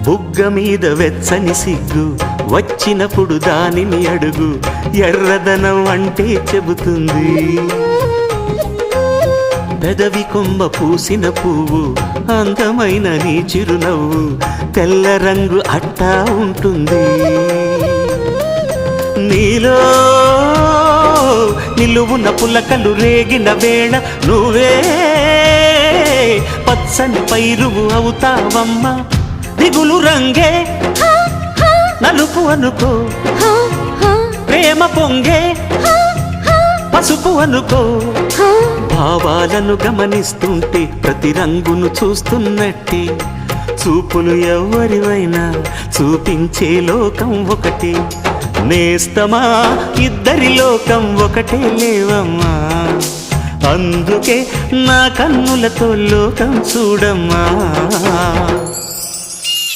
బుగ్గ మీద వెచ్చని సిగ్గు వచ్చినప్పుడు దానిని అడుగు, ఎర్రదనం అంటే చెబుతుంది. పెదవి కొమ్మ పూసిన పువ్వు అందమైన నీ చిరునవ్వు, తెల్ల రంగు అట్టా ఉంటుంది. నీలో నిలువున పులకలు రేగిన వేళ నువ్వే పచ్చని పైరువు అవుతావమ్మా. దిగులు రంగే నలుపు అనుకో, ప్రేమ పొంగే పసుపు అనుకో. భావాలను గమనిస్తుంటే ప్రతి రంగును చూస్తున్నట్టే, చూపులు ఎవరివైనా చూపించే లోకం ఒకటే. నేస్తమా ఇద్దరి లోకం ఒకటే లేవమ్మా, అందుకే నా కన్నులతో లోకం చూడమ్మా.